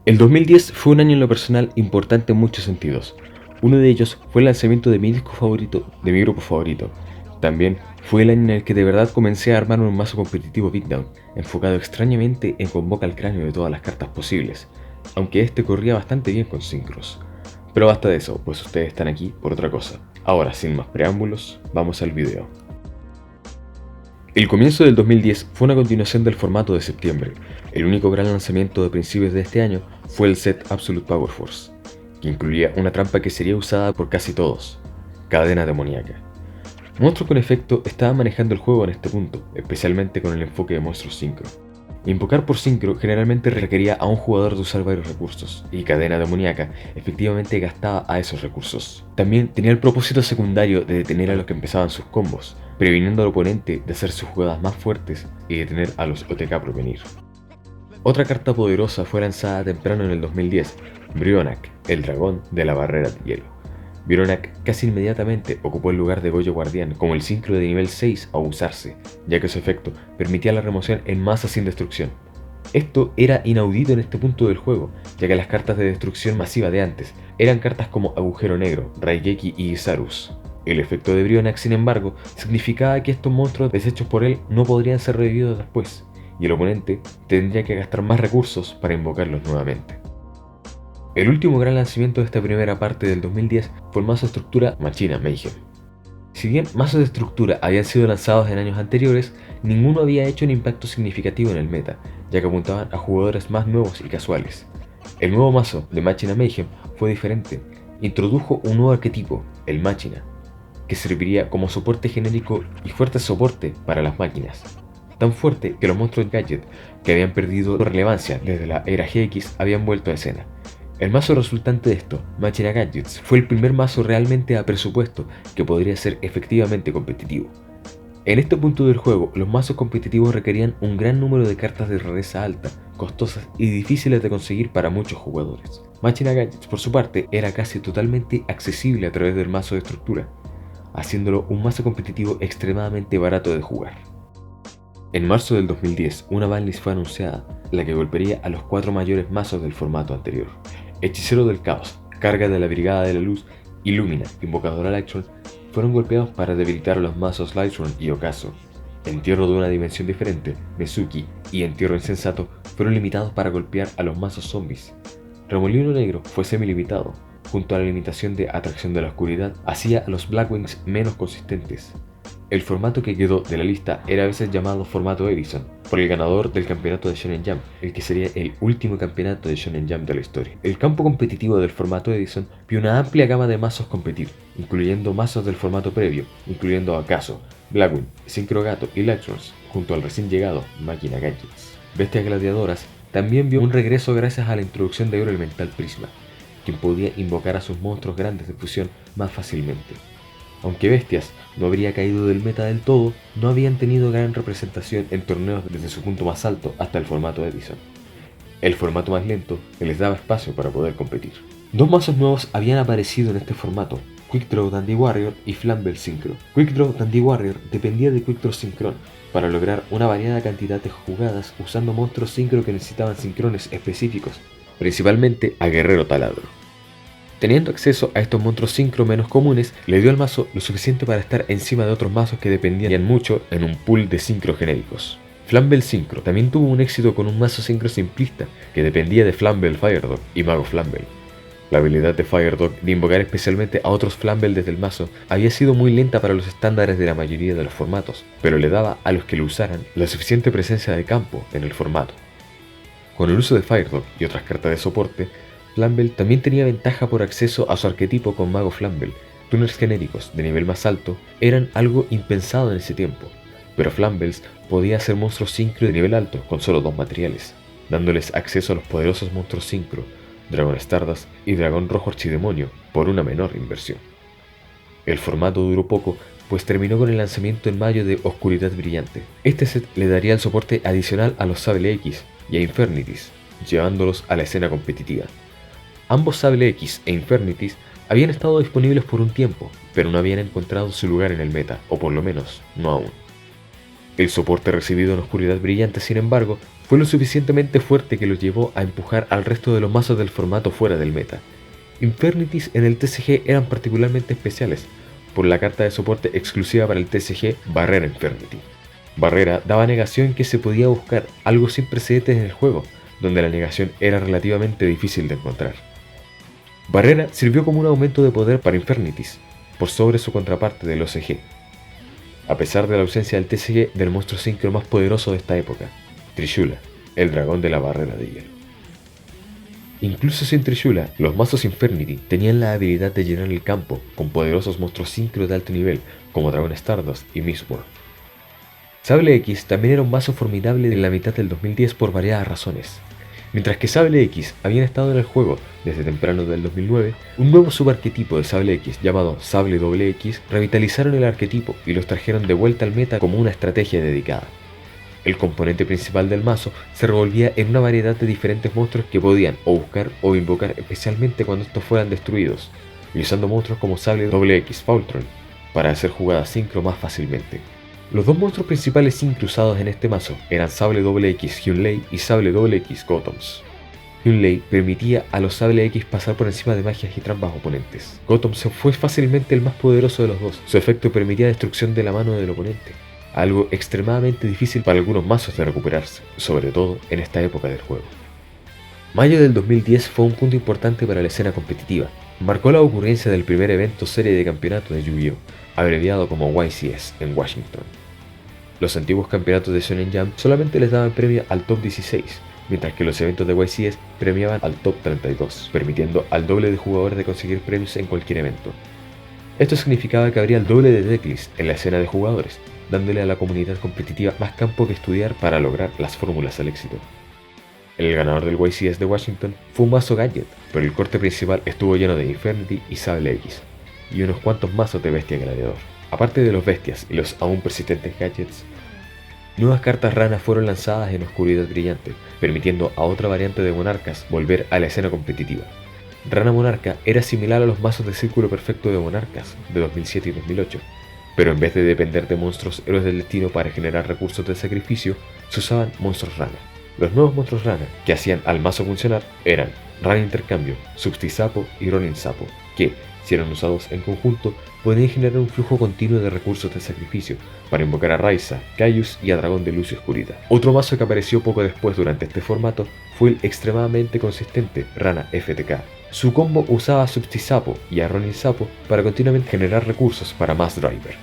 El 2010 fue un año en lo personal importante en muchos sentidos. Uno de ellos fue el lanzamiento de mi disco favorito, de mi grupo favorito. También fue el año en el que de verdad comencé a armar un mazo competitivo beatdown, enfocado extrañamente en convoca al cráneo de todas las cartas posibles, aunque este corría bastante bien con sincros. Pero basta de eso, pues ustedes están aquí por otra cosa. Ahora, sin más preámbulos, vamos al video. El comienzo del 2010 fue una continuación del formato de septiembre. El único gran lanzamiento de principios de este año fue el set Absolute Power Force, que incluía una trampa que sería usada por casi todos: cadena demoníaca. Monstruos con efecto estaban manejando el juego en este punto, especialmente con el enfoque de monstruos sincro. Invocar por sincro generalmente requería a un jugador de usar varios recursos, y cadena demoníaca efectivamente gastaba a esos recursos. También tenía el propósito secundario de detener a los que empezaban sus combos, previniendo al oponente de hacer sus jugadas más fuertes y detener a los OTK por venir. Otra carta poderosa fue lanzada temprano en el 2010, Brionac, el dragón de la barrera de hielo. Brionac casi inmediatamente ocupó el lugar de Goyo Guardián como el sincro de nivel 6 a usarse, ya que su efecto permitía la remoción en masa sin destrucción. Esto era inaudito en este punto del juego, ya que las cartas de destrucción masiva de antes eran cartas como Agujero Negro, Raigeki y Isarus. El efecto de Brionac, sin embargo, significaba que estos monstruos deshechos por él no podrían ser revividos después, y el oponente tendría que gastar más recursos para invocarlos nuevamente. El último gran lanzamiento de esta primera parte del 2010 fue el mazo de estructura Machina Mayhem. Si bien mazos de estructura habían sido lanzados en años anteriores, ninguno había hecho un impacto significativo en el meta, ya que apuntaban a jugadores más nuevos y casuales. El nuevo mazo de Machina Mayhem fue diferente. Introdujo un nuevo arquetipo, el Machina, que serviría como soporte genérico y fuerte soporte para las máquinas. Tan fuerte que los monstruos Gadget, que habían perdido relevancia desde la era GX, habían vuelto a escena. El mazo resultante de esto, Machina Gadgets, fue el primer mazo realmente a presupuesto que podría ser efectivamente competitivo. En este punto del juego, los mazos competitivos requerían un gran número de cartas de rareza alta, costosas y difíciles de conseguir para muchos jugadores. Machina Gadgets, por su parte, era casi totalmente accesible a través del mazo de estructura, haciéndolo un mazo competitivo extremadamente barato de jugar. En marzo del 2010, una banlist fue anunciada, la que golpearía a los 4 mayores mazos del formato anterior. Hechicero del Caos, Carga de la Brigada de la Luz, Illumina, Invocadora Lightron fueron golpeados para debilitar a los mazos Lightron y Ocaso. Entierro de una dimensión diferente, Mezuki y Entierro Insensato fueron limitados para golpear a los mazos zombies. Remolino Negro fue semi-limitado, junto a la limitación de Atracción de la Oscuridad, hacía a los Blackwings menos consistentes. El formato que quedó de la lista era a veces llamado formato Edison, por el ganador del campeonato de Shonen Jump, el que sería el último campeonato de Shonen Jump de la historia. El campo competitivo del formato Edison vio una amplia gama de mazos competir, incluyendo mazos del formato previo, incluyendo Akaso, Blackwing, Synchro Gato y Lightsworns, junto al recién llegado Máquina Gadgets. Bestias Gladiadoras también vio un regreso gracias a la introducción de Oro Elemental Prisma, quien podía invocar a sus monstruos grandes de fusión más fácilmente. Aunque Bestias no habría caído del meta del todo, no habían tenido gran representación en torneos desde su punto más alto hasta el formato Edison, el formato más lento que les daba espacio para poder competir. Dos mazos nuevos habían aparecido en este formato, Quick Draw Dandy Warrior y Flamble Synchro. Quick Draw Dandy Warrior dependía de Quick Draw Synchron para lograr una variada cantidad de jugadas usando monstruos sincro que necesitaban sincrones específicos, principalmente a Guerrero Taladro. Teniendo acceso a estos monstruos sincro menos comunes, le dio al mazo lo suficiente para estar encima de otros mazos que dependían mucho en un pool de sincro genéricos. Flamble Synchro también tuvo un éxito con un mazo sincro simplista que dependía de Flamble Firedog y Mago Flamble. La habilidad de Firedog de invocar especialmente a otros Flamble desde el mazo había sido muy lenta para los estándares de la mayoría de los formatos, pero le daba a los que lo usaran la suficiente presencia de campo en el formato. Con el uso de Firedog y otras cartas de soporte, Flamble también tenía ventaja por acceso a su arquetipo con Mago Flamble. Tuners genéricos de nivel más alto eran algo impensado en ese tiempo, pero Flambles podía hacer monstruos sincro de nivel alto con solo 2 materiales, dándoles acceso a los poderosos monstruos sincro, Dragón Stardust y Dragón Rojo Archidemonio, por una menor inversión. El formato duró poco, pues terminó con el lanzamiento en mayo de Oscuridad Brillante. Este set le daría el soporte adicional a los Sable X y a Infernities, llevándolos a la escena competitiva. Ambos Sable X e Infernities habían estado disponibles por un tiempo, pero no habían encontrado su lugar en el meta, o por lo menos, no aún. El soporte recibido en Oscuridad Brillante, sin embargo, fue lo suficientemente fuerte que los llevó a empujar al resto de los mazos del formato fuera del meta. Infernities en el TCG eran particularmente especiales, por la carta de soporte exclusiva para el TCG Barrera Infernity. Barrera daba negación que se podía buscar, algo sin precedentes en el juego, donde la negación era relativamente difícil de encontrar. Barrera sirvió como un aumento de poder para Infernities, por sobre su contraparte del OCG, a pesar de la ausencia del TCG del monstruo síncro más poderoso de esta época, Trishula, el dragón de la barrera de hielo. Incluso sin Trishula, los mazos Infernity tenían la habilidad de llenar el campo con poderosos monstruos síncro de alto nivel como Dragón Stardust y Mistborn. Sable X también era un mazo formidable en la mitad del 2010 por variadas razones. Mientras que Sable X habían estado en el juego desde temprano del 2009, un nuevo subarquetipo de Sable X llamado Sable XX revitalizaron el arquetipo y los trajeron de vuelta al meta como una estrategia dedicada. El componente principal del mazo se revolvía en una variedad de diferentes monstruos que podían o buscar o invocar especialmente cuando estos fueran destruidos, y usando monstruos como Sable XX Faultron para hacer jugadas sincro más fácilmente. Los dos monstruos principales sync usados en este mazo eran Sable XX Hyunlei y Sable XX Gotoms. Hyunlei permitía a los Sable X pasar por encima de magias y trampas oponentes. Gotoms fue fácilmente el más poderoso de los dos, su efecto permitía destrucción de la mano del oponente, algo extremadamente difícil para algunos mazos de recuperarse, sobre todo en esta época del juego. Mayo del 2010 fue un punto importante para la escena competitiva. Marcó la ocurrencia del primer evento serie de campeonato de Yu-Gi-Oh!, abreviado como YCS, en Washington. Los antiguos campeonatos de Shonen Jump solamente les daban premio al top 16, mientras que los eventos de YCS premiaban al top 32, permitiendo al doble de jugadores de conseguir premios en cualquier evento. Esto significaba que habría el doble de decklist en la escena de jugadores, dándole a la comunidad competitiva más campo que estudiar para lograr las fórmulas al éxito. El ganador del YCS de Washington fue un mazo Gadget, pero el corte principal estuvo lleno de Infernity y Sable X, y unos cuantos mazos de Bestia Gladiador. Aparte de los bestias y los aún persistentes gadgets, nuevas cartas ranas fueron lanzadas en Oscuridad Brillante, permitiendo a otra variante de monarcas volver a la escena competitiva. Rana Monarca era similar a los mazos de Círculo Perfecto de Monarcas de 2007 y 2008, pero en vez de depender de monstruos héroes del destino para generar recursos de sacrificio, se usaban monstruos rana. Los nuevos monstruos rana que hacían al mazo funcionar eran Rana Intercambio, Substisapo y Ronin Sapo, que, si eran usados en conjunto, podían generar un flujo continuo de recursos de sacrificio para invocar a Raiza, Caius y a Dragón de Luz y Oscuridad. Otro mazo que apareció poco después durante este formato fue el extremadamente consistente Rana FTK. Su combo usaba a Substisapo y a Ronin Sapo para continuamente generar recursos para Mass Driver,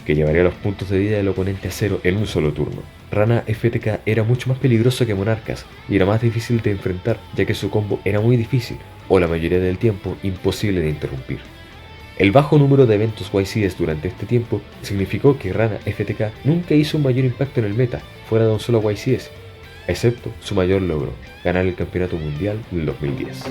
que llevaría los puntos de vida del oponente a cero en un solo turno. Rana FTK era mucho más peligroso que Monarcas y era más difícil de enfrentar, ya que su combo era muy difícil, o la mayoría del tiempo imposible de interrumpir. El bajo número de eventos YCS durante este tiempo significó que Rana FTK nunca hizo un mayor impacto en el meta, fuera de un solo YCS, excepto su mayor logro, ganar el campeonato mundial del 2010.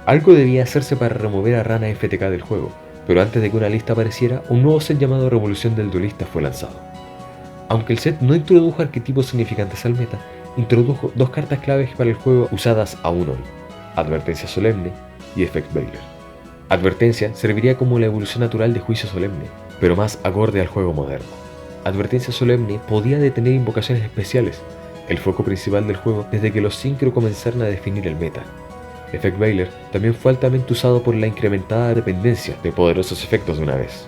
Algo debía hacerse para remover a Rana FTK del juego, pero antes de que una lista apareciera, un nuevo set llamado Revolución del Duelista fue lanzado. Aunque el set no introdujo arquetipos significantes al meta, introdujo dos cartas claves para el juego usadas aún hoy: Advertencia Solemne y Effect Veiler. Advertencia serviría como la evolución natural de Juicio Solemne, pero más acorde al juego moderno. Advertencia Solemne podía detener invocaciones especiales, el foco principal del juego desde que los Synchro comenzaron a definir el meta. Effect Veiler también fue altamente usado por la incrementada dependencia de poderosos efectos de una vez.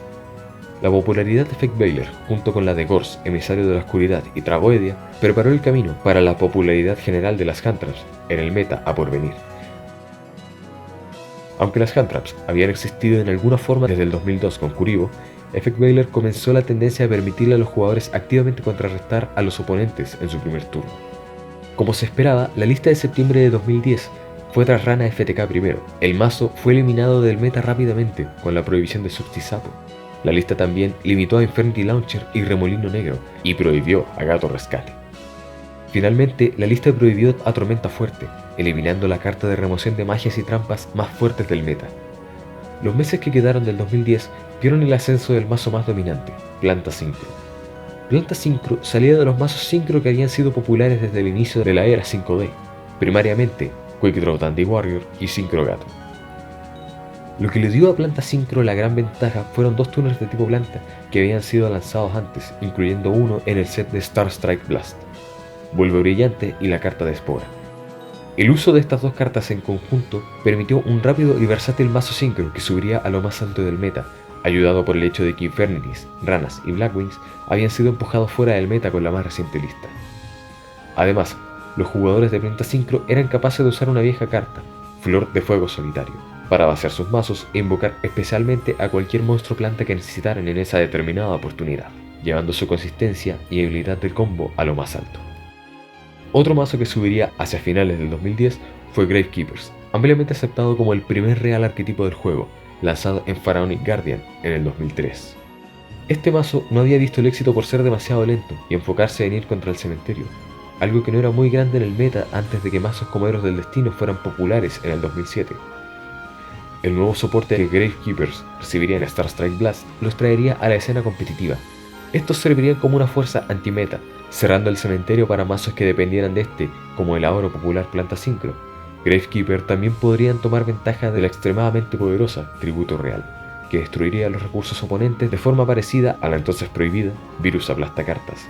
La popularidad de Effect Veiler, junto con la de Gors, Emisario de la Oscuridad y Tragoedia, preparó el camino para la popularidad general de las Handtraps en el meta a porvenir. Aunque las Handtraps habían existido en alguna forma desde el 2002 con Kuriboh, Effect Veiler comenzó la tendencia a permitirle a los jugadores activamente contrarrestar a los oponentes en su primer turno. Como se esperaba, la lista de septiembre de 2010 fue tras Rana FTK primero. El mazo fue eliminado del meta rápidamente con la prohibición de Substisapo. La lista también limitó a Infernity Launcher y Remolino Negro y prohibió a Gato Rescate. Finalmente, la lista prohibió a Tormenta Fuerte, eliminando la carta de remoción de magias y trampas más fuertes del meta. Los meses que quedaron del 2010 vieron el ascenso del mazo más dominante, Planta Synchro. Planta Synchro salía de los mazos Synchro que habían sido populares desde el inicio de la era 5D, primariamente Quick Draw Dandy Warrior y Synchro Gato. Lo que le dio a Planta Synchro la gran ventaja fueron dos tuners de tipo planta que habían sido lanzados antes, incluyendo uno en el set de Star Strike Blast, Vuelve Brillante y la carta de Espora. El uso de estas dos cartas en conjunto permitió un rápido y versátil mazo Synchro que subiría a lo más alto del meta, ayudado por el hecho de que Infernities, Ranas y Blackwings habían sido empujados fuera del meta con la más reciente lista. Además, los jugadores de Planta Synchro eran capaces de usar una vieja carta, Flor de Fuego Solitario, para vaciar sus mazos e invocar especialmente a cualquier monstruo planta que necesitaran en esa determinada oportunidad, llevando su consistencia y habilidad de combo a lo más alto. Otro mazo que subiría hacia finales del 2010 fue Gravekeepers, ampliamente aceptado como el primer real arquetipo del juego, lanzado en Pharaonic Guardian en el 2003. Este mazo no había visto el éxito por ser demasiado lento y enfocarse en ir contra el cementerio, algo que no era muy grande en el meta antes de que mazos como Héroes del Destino fueran populares en el 2007. El nuevo soporte que Gravekeepers recibiría en Star Strike Blast los traería a la escena competitiva. Estos servirían como una fuerza anti-meta, cerrando el cementerio para mazos que dependieran de este, como el ahora popular Planta Synchro. Gravekeeper también podrían tomar ventaja de la extremadamente poderosa Tributo Real, que destruiría los recursos oponentes de forma parecida a la entonces prohibida Virus Aplastacartas.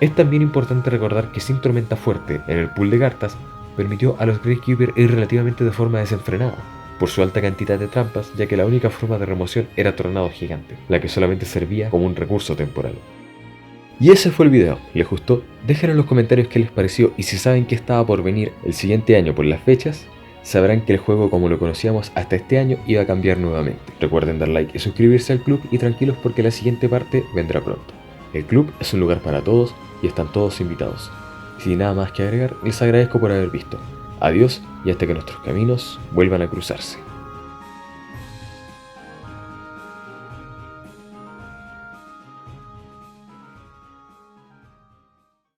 Es también importante recordar que sin Tormenta Fuerte en el pool de cartas, permitió a los Gravekeeper ir relativamente de forma desenfrenada, por su alta cantidad de trampas, ya que la única forma de remoción era Tornado Gigante, la que solamente servía como un recurso temporal. Y ese fue el video. ¿Les gustó? Dejen en los comentarios qué les pareció y si saben qué estaba por venir el siguiente año por las fechas, sabrán que el juego como lo conocíamos hasta este año iba a cambiar nuevamente. Recuerden dar like y suscribirse al club y tranquilos porque la siguiente parte vendrá pronto. El club es un lugar para todos y están todos invitados. Sin nada más que agregar, les agradezco por haber visto. Adiós y hasta que nuestros caminos vuelvan a cruzarse.